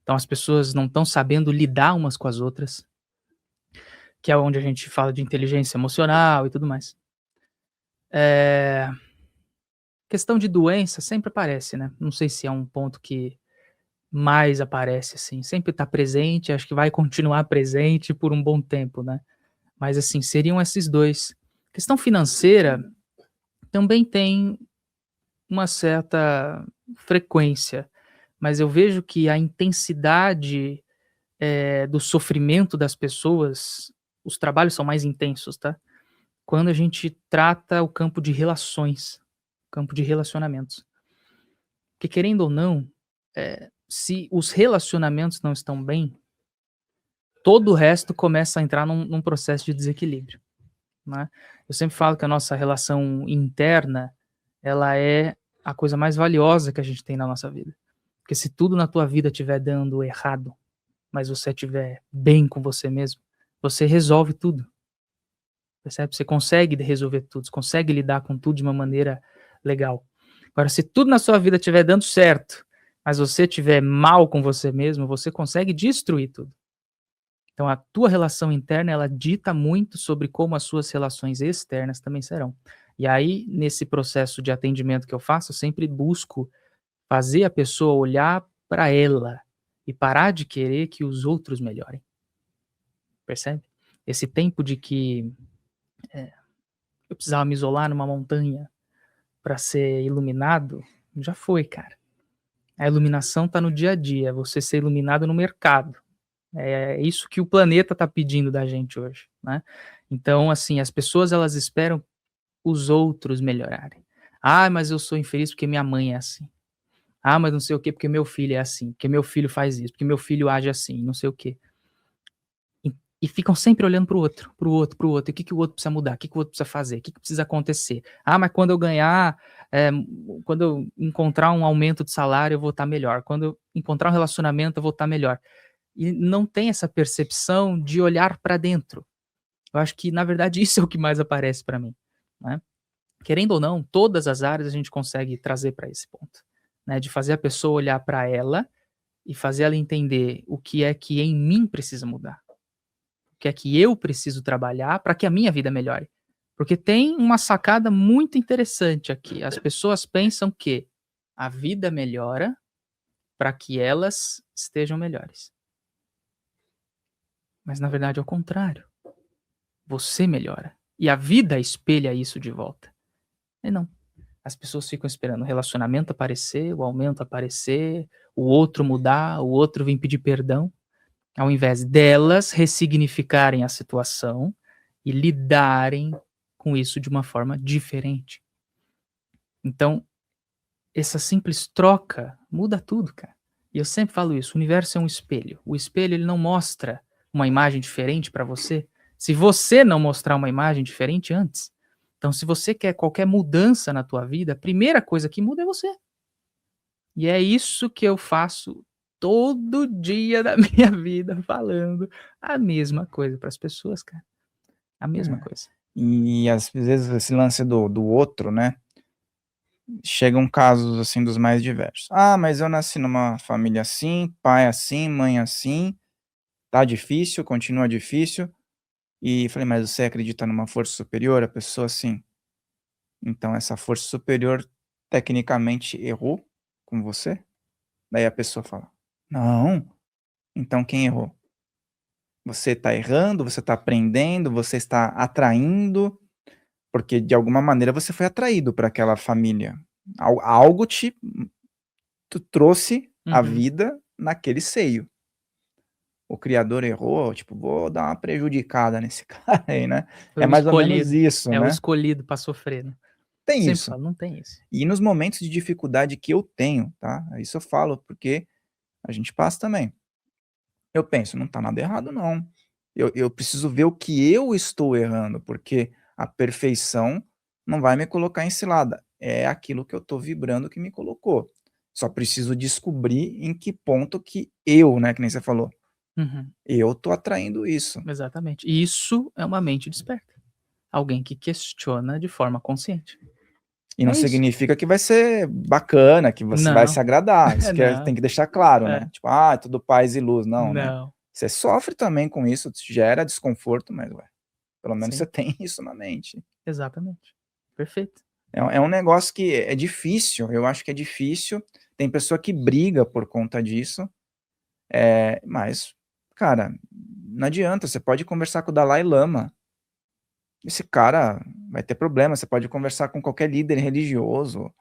Então as pessoas não estão sabendo lidar umas com as outras, que é onde a gente fala de inteligência emocional e tudo mais. Eh, Questão de doença sempre aparece, né, não sei se é um ponto que mais aparece, assim, sempre está presente, acho que vai continuar presente por um bom tempo, né. Mas, assim, seriam esses 2. Questão financeira também tem uma certa frequência, mas eu vejo que a intensidade, do sofrimento das pessoas, os trabalhos são mais intensos, tá, quando a gente trata o campo de relações, campo de relacionamentos. Porque querendo ou não, se os relacionamentos não estão bem, todo o resto começa a entrar num processo de desequilíbrio, né. Eu sempre falo que a nossa relação interna, ela é a coisa mais valiosa que a gente tem na nossa vida. Porque se tudo na tua vida estiver dando errado, mas você estiver bem com você mesmo, você resolve tudo, percebe? Você consegue resolver tudo, você consegue lidar com tudo de uma maneira legal. Agora, se tudo na sua vida estiver dando certo, mas você estiver mal com você mesmo, você consegue destruir tudo. Então a tua relação interna, ela dita muito sobre como as suas relações externas também serão. E aí, nesse processo de atendimento que eu faço, eu sempre busco fazer a pessoa olhar para ela e parar de querer que os outros melhorem, percebe? Esse tempo de que eu precisava me isolar numa montanha para ser iluminado, já foi, cara. A iluminação está no dia a dia, você ser iluminado no mercado. É isso que o planeta está pedindo da gente hoje, né. Então, assim, as pessoas elas esperam os outros melhorarem. "Ah, mas eu sou infeliz porque minha mãe é assim. Ah, mas não sei o quê, porque meu filho é assim, porque meu filho faz isso, porque meu filho age assim, não sei o quê". E ficam sempre olhando para o outro, para o outro, para o outro. E o que que o outro precisa mudar? O que que o outro precisa fazer? O que que precisa acontecer? "Ah, mas quando eu ganhar, quando eu encontrar um aumento de salário, eu vou estar melhor. Quando eu encontrar um relacionamento, eu vou estar melhor". E não tem essa percepção de olhar para dentro. Eu acho que, na verdade, isso é o que mais aparece para mim, né. Querendo ou não, todas as áreas a gente consegue trazer para esse ponto, né, de fazer a pessoa olhar para ela e fazer ela entender o que é que em mim precisa mudar, o que é que eu preciso trabalhar para que a minha vida melhore. Porque tem uma sacada muito interessante aqui, as pessoas pensam que a vida melhora para que elas estejam melhores, mas na verdade é o contrário. Você melhora. E a vida espelha isso de volta. E não. As pessoas ficam esperando o relacionamento aparecer, o aumento aparecer, o outro mudar, o outro vir pedir perdão, ao invés delas ressignificarem a situação e lidarem com isso de uma forma diferente. Então, essa simples troca muda tudo, cara. E eu sempre falo isso, o universo é um espelho. O espelho ele não mostra uma imagem diferente para você, se você não mostrar uma imagem diferente antes. Então, se você quer qualquer mudança na tua vida, a primeira coisa que muda é você. E é isso que eu faço todo dia da minha vida, falando a mesma coisa para as pessoas, cara, a mesma É. coisa. E às vezes esse lance do outro, né, chegam casos, assim, dos mais diversos. "Ah, mas eu nasci numa família assim, pai assim, mãe assim, tá difícil, continua difícil". E falei: "Mas você acredita numa força superior?". A pessoa: "Sim". "Então essa força superior tecnicamente errou com você?". Daí a pessoa fala: "Não, então quem errou? Você está errando, você está aprendendo, você está atraindo, porque de alguma maneira você foi atraído para aquela família. Algo te trouxe a Uhum. vida naquele seio. O criador errou, tipo, vou dar uma prejudicada nesse cara aí, né". Foi É o mais ou menos escolhido, isso, é o né. escolhido para sofrer, né. Tem Sempre isso. falo: "Não tem isso". E nos momentos de dificuldade que eu tenho, tá, isso eu falo porque a gente passa também. Eu penso: "Não tá nada errado não. Eu preciso ver o que eu estou errando, porque a perfeição não vai me colocar em cilada, é aquilo que eu tô vibrando que me colocou. Só preciso descobrir em que ponto que eu, né, que nem você falou, Uhum, eu tô atraindo isso". exatamente. Isso é uma mente desperta, alguém que questiona de forma consciente. E não É isso. significa que vai ser bacana, que você vai Não. se agradar. Isso que Não. tem que deixar claro, É. né? Tipo, tudo paz e luz. Não, né? Não. Você sofre também com isso, gera desconforto, mas, pelo menos Sim. você tem isso na mente. Exatamente. Perfeito. É um negócio que é difícil, eu acho que é difícil. Tem pessoa que briga por conta disso, mas, cara, não adianta, você pode conversar com o Dalai Lama. Esse cara vai ter problema, você pode conversar com qualquer líder religioso,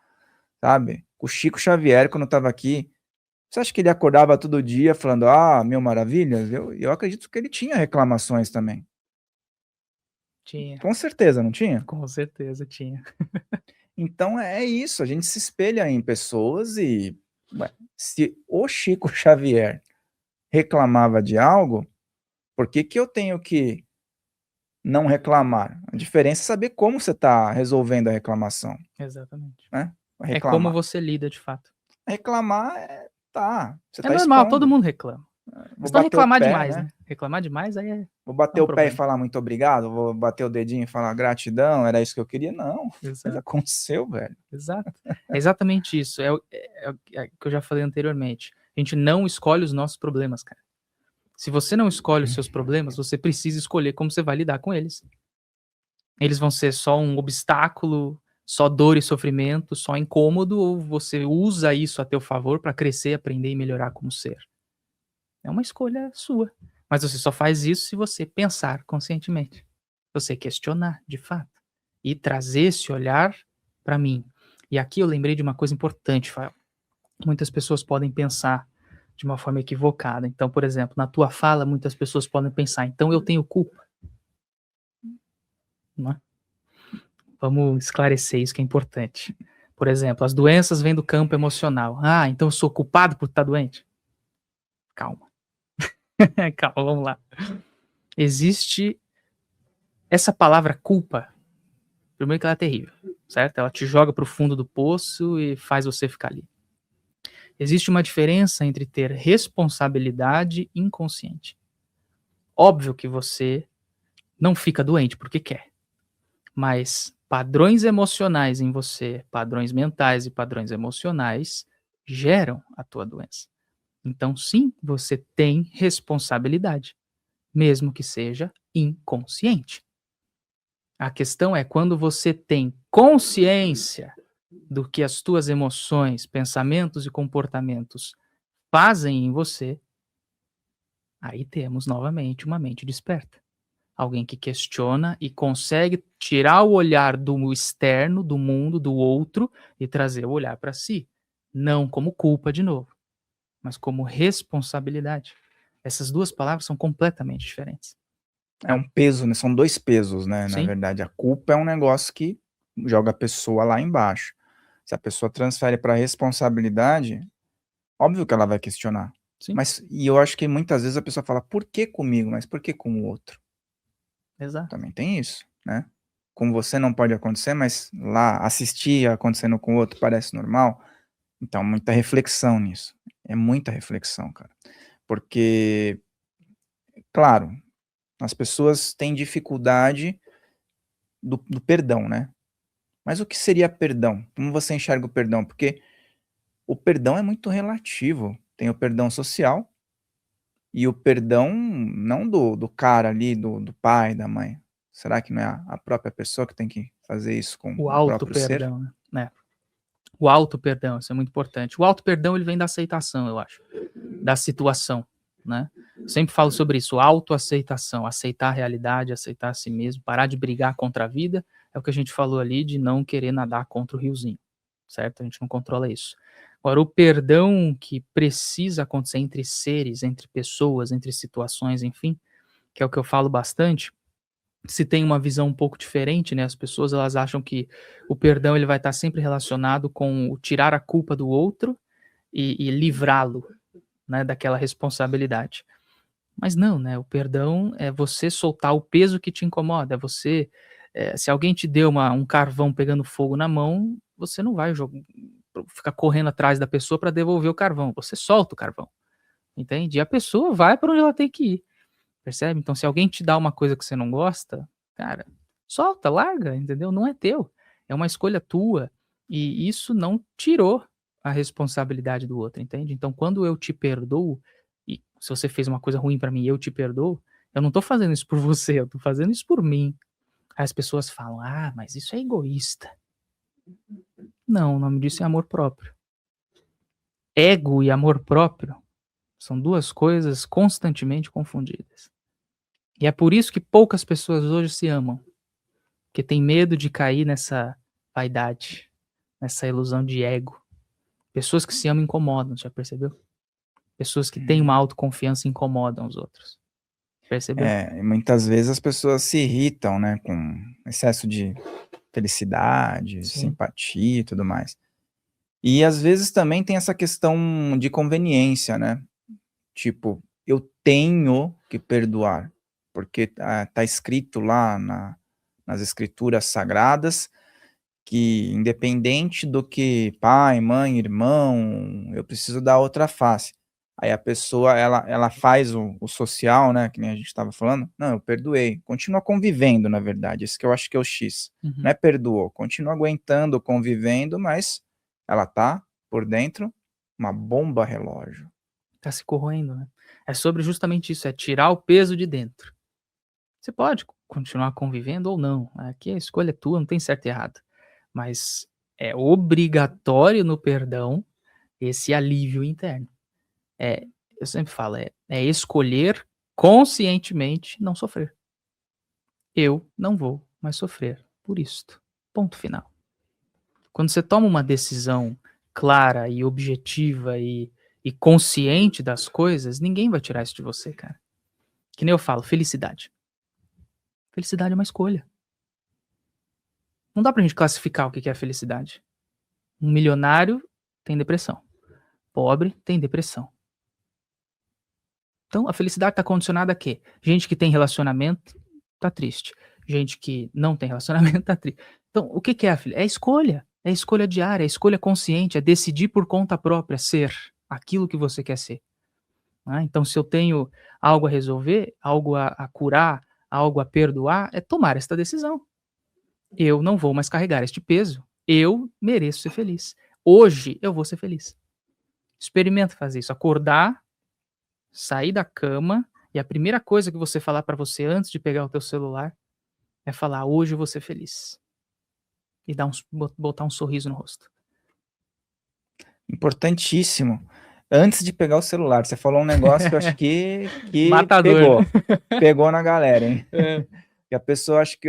sabe? O Chico Xavier, quando estava aqui, você acha que ele acordava todo dia falando, mil maravilhas? Eu acredito que ele tinha reclamações também. Tinha. Com certeza, não tinha? Com certeza tinha. Então é isso, a gente se espelha em pessoas e, se o Chico Xavier reclamava de algo, por que que eu tenho que não reclamar? A diferença é saber como você está resolvendo a reclamação, Exatamente. né? É como Reclamar. você lida de fato. Reclamar você É tá noral, todo expondo. mundo reclama. Vou Mas não bater o reclamar pé, demais, né? né? Reclamar demais aí Vou é bater um o pé e problema. falar muito obrigado, vou bater o dedinho e falar gratidão, era isso que eu queria. Não, mas Exato. aconteceu, velho. Exato. É exatamente isso. É o que eu já falei anteriormente. A gente não escolhe os nossos problemas, cara. Se você não escolhe os seus problemas, você precisa escolher como você vai lidar com eles. Eles vão ser só um obstáculo, só dor e sofrimento, só incômodo, ou você usa isso a teu favor para crescer, aprender e melhorar como ser? É uma escolha sua. Mas você só faz isso se você pensar conscientemente. Você questionar, de fato. E trazer esse olhar para mim. E aqui eu lembrei de uma coisa importante, Fael. Muitas pessoas podem pensar de uma forma equivocada. Então, por exemplo, na tua fala, muitas pessoas podem pensar, então eu tenho culpa. Não é? Vamos esclarecer isso que é importante. Por exemplo, as doenças vêm do campo emocional. Então eu sou culpado por estar doente? Calma. Calma, vamos lá. Existe essa palavra culpa. Primeiro que ela é terrível, certo? Ela te joga pro fundo do poço e faz você ficar ali. Existe uma diferença entre ter responsabilidade e inconsciente. Óbvio que você não fica doente porque quer, mas padrões emocionais em você, padrões mentais e padrões emocionais geram a tua doença. Então, sim, você tem responsabilidade, mesmo que seja inconsciente. A questão é quando você tem consciência do que as tuas emoções, pensamentos e comportamentos fazem em você, aí temos novamente uma mente desperta. Alguém que questiona e consegue tirar o olhar do externo, do mundo, do outro e trazer o olhar para si. Não como culpa de novo, mas como responsabilidade. Essas duas palavras são completamente diferentes. É um peso, né? São dois pesos, né? Na Sim, verdade, a culpa é um negócio que joga a pessoa lá embaixo. Se a pessoa transfere para responsabilidade, óbvio que ela vai questionar. sim, Mas, e eu acho que muitas vezes a pessoa fala, por que comigo? Mas por que com o outro? exato. Também tem isso, né? Com você não pode acontecer, mas lá assistir acontecendo com o outro parece normal. Então, muita reflexão nisso. É muita reflexão, cara. Porque, claro, as pessoas têm dificuldade do perdão, né? Mas o que seria perdão? Como você enxerga o perdão? Porque o perdão é muito relativo. Tem o perdão social e o perdão não do cara ali, do pai, da mãe. Será que não é a própria pessoa que tem que fazer isso com O o próprio ser? auto-perdão, né? O auto-perdão, isso é muito importante. O auto-perdão, ele vem da aceitação, eu acho, da situação, né? Eu sempre falo sobre isso, autoaceitação, aceitar a realidade, aceitar a si mesmo, parar de brigar contra a vida, é o que a gente falou ali de não querer nadar contra o riozinho, certo? A gente não controla isso. Agora, o perdão que precisa acontecer entre seres, entre pessoas, entre situações, enfim, que é o que eu falo bastante, se tem uma visão um pouco diferente, né, as pessoas elas acham que o perdão ele vai estar sempre relacionado com o tirar a culpa do outro e livrá-lo, né, daquela responsabilidade. Mas não, né, o perdão é você soltar o peso que te incomoda, é você, se alguém te deu um carvão pegando fogo na mão, você não vai ficar correndo atrás da pessoa para devolver o carvão, você solta o carvão, entende? E a pessoa vai para onde ela tem que ir. Percebe? Então, se alguém te dá uma coisa que você não gosta, cara, solta, larga, entendeu? Não é teu. É uma escolha tua. E isso não tirou a responsabilidade do outro, entende? Então, quando eu te perdoo, e se você fez uma coisa ruim pra mim e eu te perdoo, eu não tô fazendo isso por você, eu tô fazendo isso por mim. Aí as pessoas falam: "Ah, mas isso é egoísta". Não, o nome disso é amor próprio. Ego e amor próprio são 2 coisas constantemente confundidas. E é por isso que poucas pessoas hoje se amam, porque tem medo de cair nessa vaidade, nessa ilusão de ego. Pessoas que se amam incomodam, já percebeu? Pessoas que têm uma Uhum. autoconfiança incomodam os outros, percebeu? E muitas vezes as pessoas se irritam, né, com excesso de felicidade, Sim. simpatia e tudo mais. E às vezes também tem essa questão de conveniência, né, tipo, eu tenho que perdoar, porque tá escrito lá nas escrituras sagradas que independente do que pai, mãe, irmão, eu preciso dar outra face. Aí a pessoa ela faz o social, né, que nem a gente estava falando, não, eu perdoei, continua convivendo na verdade, esse que eu acho que é o X, não Uhum. é perdoou, continua aguentando, convivendo, mas ela tá por dentro uma bomba relógio. Tá se corroendo, né. É sobre justamente isso, é tirar o peso de dentro. Você pode continuar convivendo ou não, aqui a escolha é tua, não tem certo e errado, mas é obrigatório no perdão esse alívio interno. É, eu sempre falo, é escolher conscientemente não sofrer. Eu não vou mais sofrer por isto, ponto final. Quando você toma uma decisão clara e objetiva e consciente das coisas, ninguém vai tirar isso de você, cara. Que nem eu falo, felicidade. Felicidade é uma escolha. Não dá pra gente classificar o que que é felicidade. Um milionário tem depressão. Pobre tem depressão. Então a felicidade tá condicionada a quê? Gente que tem relacionamento tá triste. Gente que não tem relacionamento tá triste. Então o que que é a é escolha. É escolha diária, é escolha consciente, é decidir por conta própria ser aquilo que você quer ser. Né? Então, se eu tenho algo a resolver, algo a curar, algo a perdoar, é tomar esta decisão. Eu não vou mais carregar este peso. Eu mereço ser feliz. Hoje eu vou ser feliz. Experimenta fazer isso. Acordar, sair da cama e a primeira coisa que você falar para você antes de pegar o teu celular é falar: "Hoje eu vou ser feliz". E dar botar um sorriso no rosto. Importantíssimo. Antes de pegar o celular, você falou um negócio que eu acho que Matador, né? pegou na galera, hein. É. Que a pessoa acha que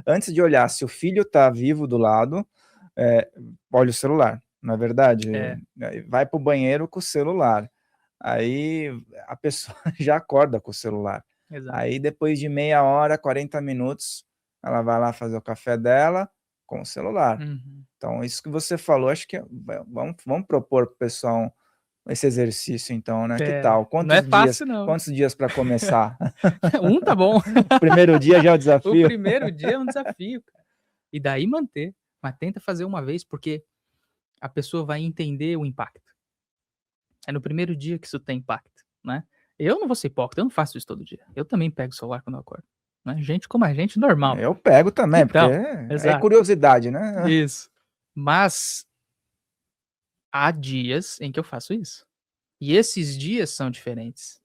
antes de olhar se o filho tá vivo do lado, eh, olha o celular, não é verdade? É, Vai para o banheiro com o celular, aí a pessoa já acorda com o celular. exato. Aí depois de meia hora, 40 minutos, ela vai lá fazer o café dela com o celular. Uhum. Então isso que você falou, acho que vamos propor para o pessoal esse exercício então, né, que É, tal? não é fácil não. Quantos dias para começar? Um tá bom. Primeiro dia já é o O desafio? primeiro dia é um desafio, cara. E daí manter, mas tenta fazer uma vez, porque a pessoa vai entender o impacto. É no primeiro dia que isso tem impacto, né. Eu não vou ser hipócrita, eu não faço isso todo dia. Eu também pego o celular quando eu acordo, né, gente como a gente, normal. Eu pego também, porque Então, é exato, curiosidade, né. isso. Mas há dias em que eu faço isso. E esses dias são diferentes,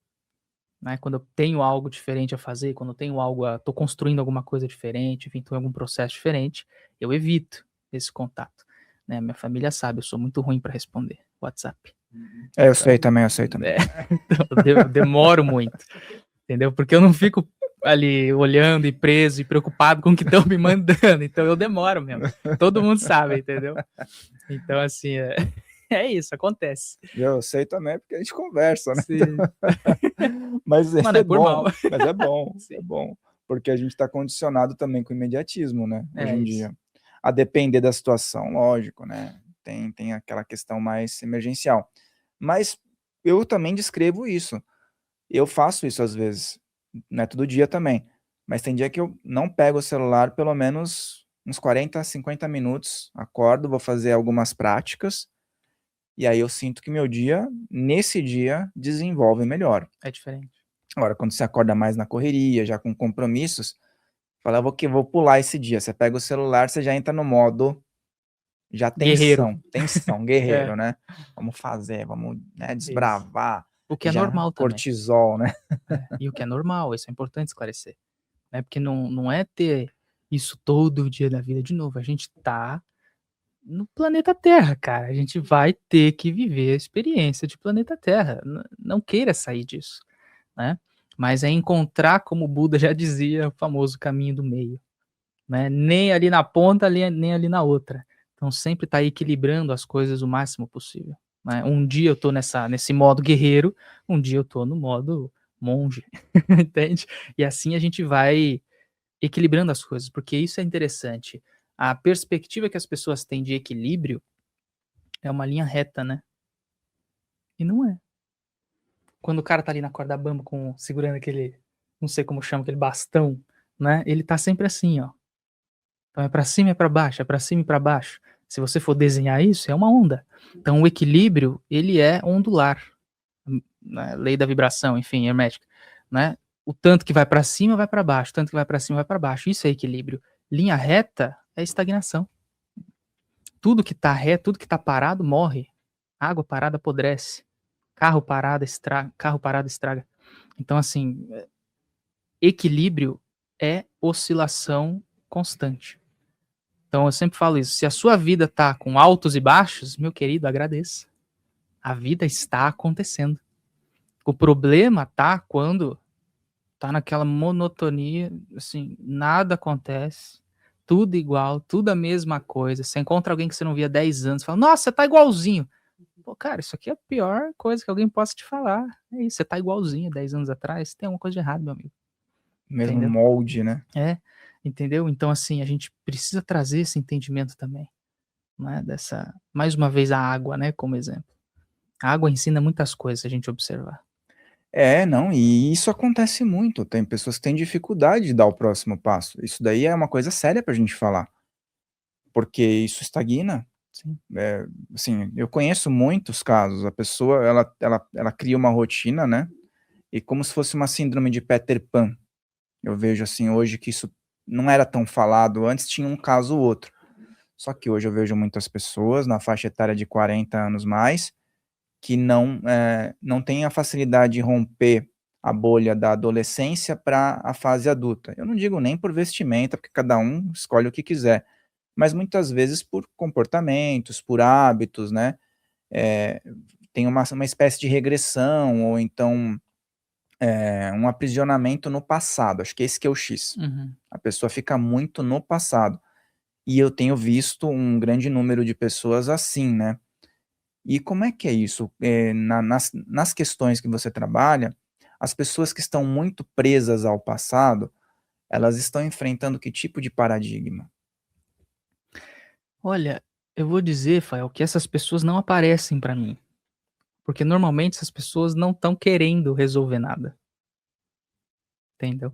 né, quando eu tenho algo diferente a fazer, quando eu tenho algo a tô construindo alguma coisa diferente, enfim, tô em algum processo diferente, eu evito esse contato, né. Minha família sabe, eu sou muito ruim para responder WhatsApp. É, Então, eu sei também. é, então eu demoro muito, entendeu, porque eu não fico ali olhando e preso e preocupado com o que estão me mandando, então eu demoro mesmo. Todo mundo sabe, entendeu. Então assim, é isso, acontece. Eu sei também, porque a gente conversa, né. Sim. Mas Mas não é por mal. é Sim. bom, porque a gente está condicionado também com o imediatismo, né, hoje É em isso. dia. A depender da situação, lógico, né, tem aquela questão mais emergencial. Mas eu também descrevo isso. Eu faço isso às vezes, não é todo dia também, mas tem dia que eu não pego o celular pelo menos uns 40, 50 minutos, acordo, vou fazer algumas práticas, e aí eu sinto que meu dia, nesse dia, desenvolve melhor. É diferente. Agora quando você acorda mais na correria, já com compromissos, fala: "Eu vou pular esse dia", você pega o celular, você já entra no modo já Guerreiro. tensão, É, guerreiro, né? Vamos fazer, vamos, né, isso. desbravar, O que é já normal também. cortisol, né? E o que é normal, isso é importante esclarecer. Né? Porque não é ter isso todo dia da vida de novo. A gente tá no planeta Terra, cara. A gente vai ter que viver a experiência de planeta Terra. Não queira sair disso, né? Mas é encontrar, como o Buda já dizia, o famoso caminho do meio, né? Nem ali na ponta, nem ali na outra. Então sempre tá equilibrando as coisas o máximo possível, né? Um dia eu tô nesse modo guerreiro, um dia eu tô no modo monge, entende? E assim a gente vai equilibrando as coisas, porque isso é interessante. A perspectiva que as pessoas têm de equilíbrio é uma linha reta, né? E não é. Quando o cara tá ali na corda bamba segurando aquele, não sei como chama, aquele bastão, né? Ele tá sempre assim, ó. Então é pra cima e é pra baixo, é pra cima e pra baixo. Se você for desenhar isso, é uma onda. Então o equilíbrio, ele é ondular. Né? Lei da vibração, enfim, hermética, né? O tanto que vai pra cima vai pra baixo, o tanto que vai pra cima vai pra baixo. Isso é equilíbrio. Linha reta é estagnação. Tudo que tá reto, tudo que tá parado morre. Água parada apodrece. Carro parado estraga. Então, assim, equilíbrio é oscilação constante. Então, eu sempre falo isso. Se a sua vida tá com altos e baixos, meu querido, agradeça. A vida está acontecendo. O problema tá quando tá naquela monotonia, assim, nada acontece, tudo igual, tudo a mesma coisa. Você encontra alguém que você não via há 10 anos, fala, nossa, você tá igualzinho. Pô, cara, isso aqui é a pior coisa que alguém possa te falar. É isso, você tá igualzinho 10 anos atrás, tem alguma coisa de errado, meu amigo. Mesmo Entendeu? molde, né? É, entendeu? Então, assim, a gente precisa trazer esse entendimento também, né? Mais uma vez, a água, né, como exemplo. A água ensina muitas coisas se a gente observar. É, não, e isso acontece muito. Tem pessoas que têm dificuldade de dar o próximo passo. Isso daí é uma coisa séria pra gente falar, porque isso estagna. Sim. Assim, eu conheço muitos casos. A pessoa, ela cria uma rotina, né? E como se fosse uma síndrome de Peter Pan. Eu vejo assim hoje que isso não era tão falado. Antes tinha um caso ou outro. Só que hoje eu vejo muitas pessoas na faixa etária de 40 anos mais que não têm a facilidade de romper a bolha da adolescência para a fase adulta. Eu não digo nem por vestimenta, porque cada um escolhe o que quiser, mas muitas vezes por comportamentos, por hábitos, né? Eh, tem uma espécie de regressão ou então, um aprisionamento no passado, acho que esse que é o X. Uhum. A pessoa fica muito no passado. E eu tenho visto um grande número de pessoas assim, né. E como é que é isso? Nas questões que você trabalha, as pessoas que estão muito presas ao passado, elas estão enfrentando que tipo de paradigma? Olha, eu vou dizer, Fael, que essas pessoas não aparecem pra mim, porque normalmente essas pessoas não estão querendo resolver nada, entendeu?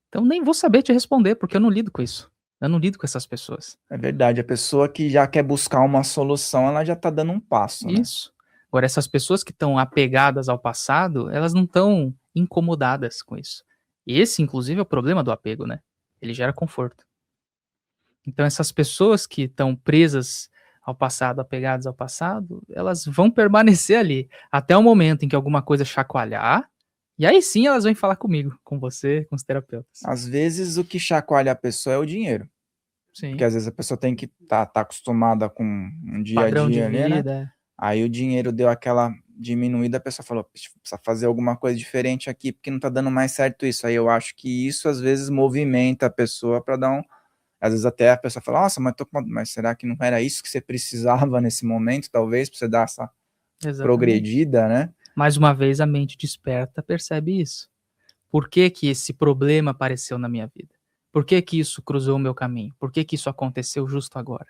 Então nem vou saber te responder, porque eu não lido com isso. Eu não lido com essas pessoas. É verdade, a pessoa que já quer buscar uma solução, ela já está dando um passo, né. Isso. Agora, essas pessoas que estão apegadas ao passado, elas não estão incomodadas com isso. Esse, inclusive, é o problema do apego, né? Ele gera conforto. Então, essas pessoas que estão presas ao passado, apegadas ao passado, elas vão permanecer ali até o momento em que alguma coisa chacoalhar, e aí sim elas vêm falar comigo, com você, com os terapeutas. Às vezes o que chacoalha a pessoa é o dinheiro, porque Sim. às vezes a pessoa tem que tá acostumada com um dia a Padrão de dia ali, né, vida. aí o dinheiro deu aquela diminuída, a pessoa falou: "Poxa, precisa fazer alguma coisa diferente aqui, porque não tá dando mais certo isso". Aí eu acho que isso às vezes movimenta a pessoa para dar às vezes até a pessoa fala: "Nossa, mas será que não era isso que você precisava nesse momento, talvez, pra você dar essa Exatamente. progredida, né?". Mais uma vez a mente desperta percebe isso. Por que que esse problema apareceu na minha vida? Por que que isso cruzou o meu caminho? Por que que isso aconteceu justo agora?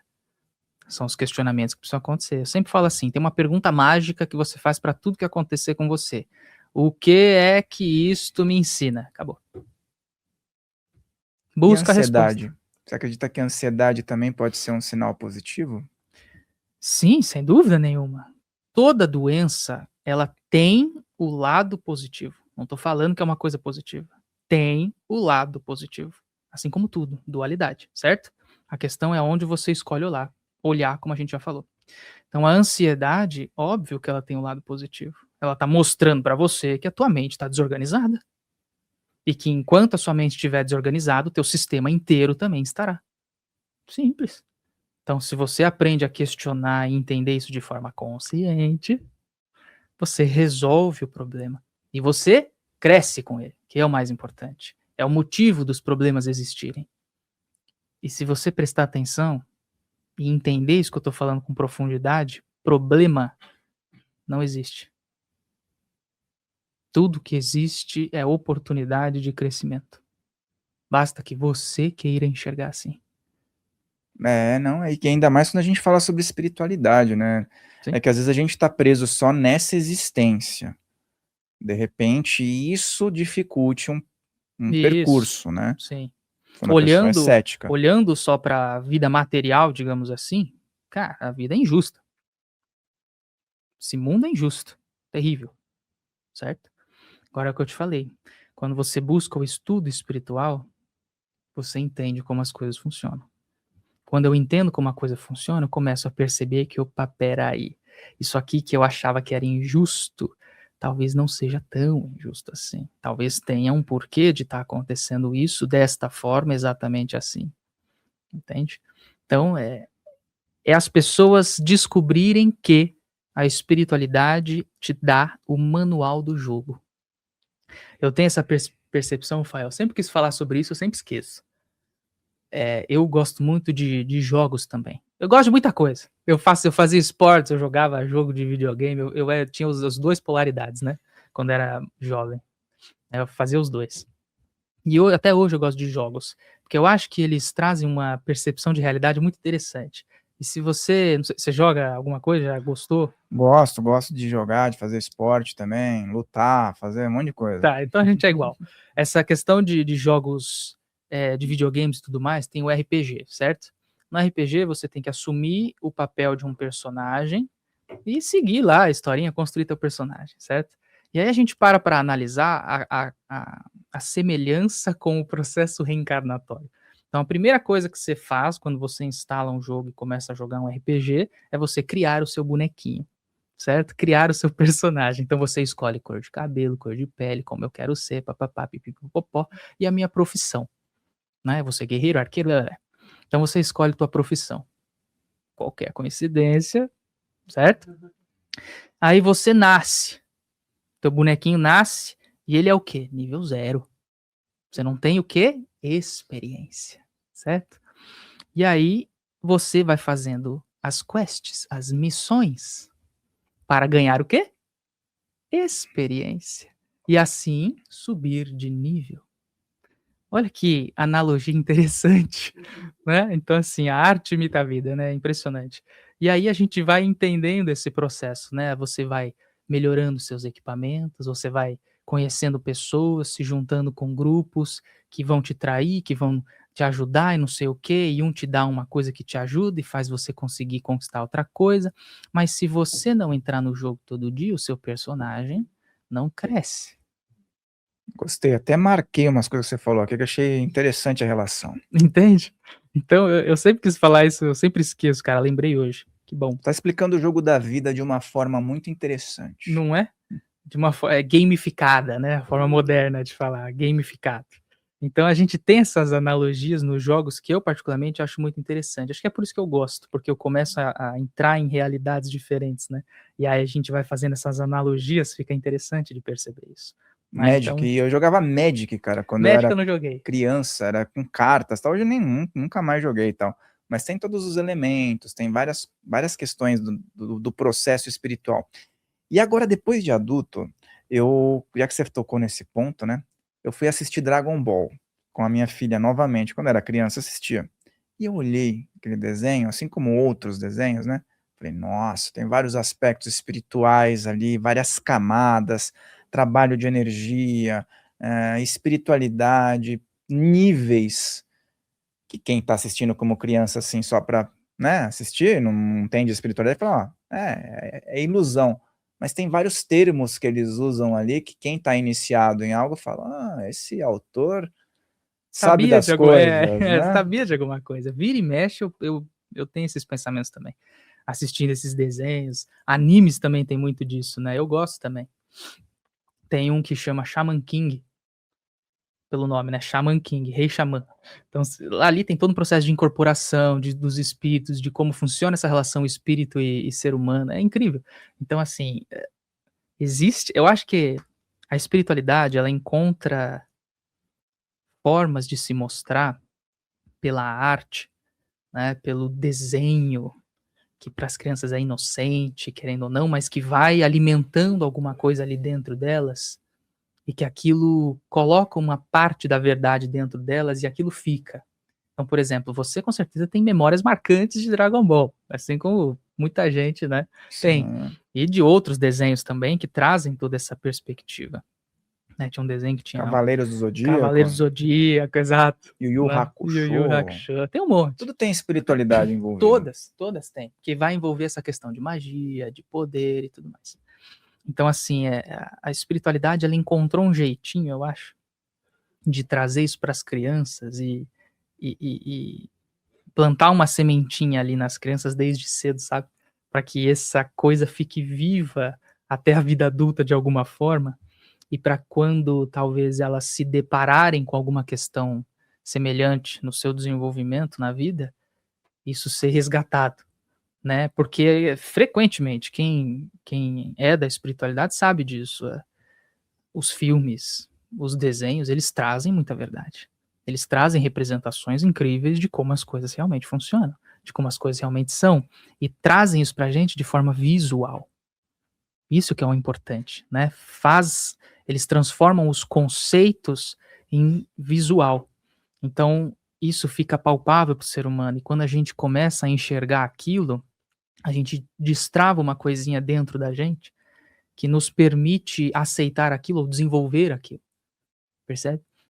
São os questionamentos que precisam acontecer. Eu sempre falo assim, tem uma pergunta mágica que você faz para tudo que acontecer com você. O que é que isto me ensina? Acabou. E a Busca a resposta. ansiedade? Você acredita que a ansiedade também pode ser um sinal positivo? Sim, sem dúvida nenhuma. Toda doença, ela tem o lado positivo. Não estou falando que é uma coisa positiva. Tem o lado positivo. Assim como tudo, dualidade, certo? A questão é onde você escolhe olhar, como a gente já falou. Então a ansiedade, óbvio que ela tem um lado positivo. Ela tá mostrando para você que a tua mente está desorganizada. E que enquanto a sua mente estiver desorganizada, o teu sistema inteiro também estará. Simples. Então, se você aprende a questionar e entender isso de forma consciente, você resolve o problema. E você cresce com ele, que é o mais importante. É o motivo dos problemas existirem. E se você prestar atenção e entender isso que eu estou falando com profundidade, problema não existe. Tudo que existe é oportunidade de crescimento. Basta que você queira enxergar assim. Não, é que ainda mais quando a gente fala sobre espiritualidade, né? Sim. É que às vezes a gente tá preso só nessa existência. De repente, isso dificulte um Isso, percurso, né? sim. Quando a pessoa é cética. Olhando só para a vida material, digamos assim, cara, a vida é injusta. Esse mundo é injusto, terrível, certo? Agora é o que eu te falei. Quando você busca o estudo espiritual, você entende como as coisas funcionam. Quando eu entendo como a coisa funciona, eu começo a perceber que, opa, peraí, isso aqui que eu achava que era injusto, talvez não seja tão injusto assim. Talvez tenha um porquê de estar acontecendo isso desta forma, exatamente assim. Entende? Então, é as pessoas descobrirem que a espiritualidade te dá o manual do jogo. Eu tenho essa percepção, Fael. Sempre quis falar sobre isso, eu sempre esqueço. Eu gosto muito de jogos também. Eu gosto de muita coisa. Eu fazia esportes, eu jogava jogo de videogame, eu tinha as duas polaridades, né? Quando era jovem. Eu fazia os dois. E até hoje eu gosto de jogos, porque eu acho que eles trazem uma percepção de realidade muito interessante. E se você, não sei, você joga alguma coisa, já gostou? Gosto de jogar, de fazer esporte também, lutar, fazer um monte de coisa. Tá, então a gente é igual. Essa questão de jogos de videogames e tudo mais, tem o RPG, certo? No RPG você tem que assumir o papel de um personagem e seguir lá a historinha, construir teu personagem, certo? E aí a gente para analisar a semelhança com o processo reencarnatório. Então a primeira coisa que você faz quando você instala um jogo e começa a jogar um RPG é você criar o seu bonequinho, certo? Criar o seu personagem. Então você escolhe cor de cabelo, cor de pele, como eu quero ser, papapá, pipipopopó, e a minha profissão, né? Você é guerreiro, arqueiro, então você escolhe tua profissão. Qualquer coincidência, certo? Aí você nasce. Teu bonequinho nasce e ele é o quê? Nível 0. Você não tem o quê? Experiência, certo? E aí você vai fazendo as quests, as missões, para ganhar o quê? Experiência. E assim subir de nível. Olha que analogia interessante, né? Então, assim, a arte imita a vida, né? Impressionante. E aí a gente vai entendendo esse processo, né? Você vai melhorando seus equipamentos, você vai conhecendo pessoas, se juntando com grupos que vão te trair, que vão te ajudar e não sei o quê, e um te dá uma coisa que te ajuda e faz você conseguir conquistar outra coisa. Mas se você não entrar no jogo todo dia, o seu personagem não cresce. Gostei, até marquei umas coisas que você falou aqui que eu achei interessante a relação. Entende? Então eu sempre quis falar isso, eu sempre esqueço, cara, lembrei hoje. Que bom. Tá explicando o jogo da vida de uma forma muito interessante. Não é? De uma forma gamificada, né? A forma moderna de falar, gamificado. Então a gente tem essas analogias nos jogos que eu particularmente acho muito interessante. Acho que é por isso que eu gosto, porque eu começo a entrar em realidades diferentes, né? E aí a gente vai fazendo essas analogias, fica interessante de perceber isso. Né? Magic, Então, e eu jogava Magic, cara, quando eu Magic era eu não joguei. criança, era com cartas, tal. Hoje eu nunca mais joguei e tal. Mas tem todos os elementos, tem várias questões do processo espiritual. E agora, depois de adulto, já que você tocou nesse ponto, né? Eu fui assistir Dragon Ball com a minha filha novamente. Quando eu era criança, eu assistia. E eu olhei aquele desenho, assim como outros desenhos, né? Falei, nossa, tem vários aspectos espirituais ali, várias camadas, trabalho de energia, espiritualidade, níveis, que quem está assistindo como criança, assim, só para, né, assistir, não entende espiritualidade, fala, ó, é ilusão. Mas tem vários termos que eles usam ali, que quem está iniciado em algo fala, esse autor sabe Sabia das de, coisas, né? sabia de alguma coisa. Vira e mexe, eu Eu tenho esses pensamentos também. Assistindo esses desenhos. Animes também tem muito disso, né? Eu gosto também. Tem um que chama Shaman King, pelo nome, né? Shaman King, Rei Xamã. Então, ali tem todo um processo de incorporação dos espíritos, de como funciona essa relação espírito e ser humano. É incrível. Então, assim, existe. Eu acho que a espiritualidade, ela encontra formas de se mostrar pela arte, né? Pelo desenho, que para as crianças é inocente, querendo ou não, mas que vai alimentando alguma coisa ali dentro delas, e que aquilo coloca uma parte da verdade dentro delas e aquilo fica. Então, por exemplo, você com certeza tem memórias marcantes de Dragon Ball, assim como muita gente, né, tem. Sim. E de outros desenhos também que trazem toda essa perspectiva. Né, tinha um desenho que tinha Cavaleiros do Zodíaco. Cavaleiros do Zodíaco, exato. Yu Yu Né? Hakusho. Yu Yu Hakusho. Tem um monte. Tudo tem espiritualidade envolvida. Todas têm. Que vai envolver essa questão de magia, de poder e tudo mais. Então, assim, a espiritualidade, ela encontrou um jeitinho, eu acho, de trazer isso para as crianças e plantar uma sementinha ali nas crianças desde cedo, sabe? Para que essa coisa fique viva até a vida adulta de alguma forma, e para quando talvez elas se depararem com alguma questão semelhante no seu desenvolvimento na vida, isso ser resgatado, né? Porque frequentemente quem é da espiritualidade sabe disso. Os filmes, os desenhos, eles trazem muita verdade. Eles trazem representações incríveis de como as coisas realmente funcionam, de como as coisas realmente são, e trazem isso pra gente de forma visual. Isso que é o importante, né? Eles transformam os conceitos em visual. Então, isso fica palpável para o ser humano, e quando a gente começa a enxergar aquilo, a gente destrava uma coisinha dentro da gente que nos permite aceitar aquilo ou desenvolver aquilo, percebe?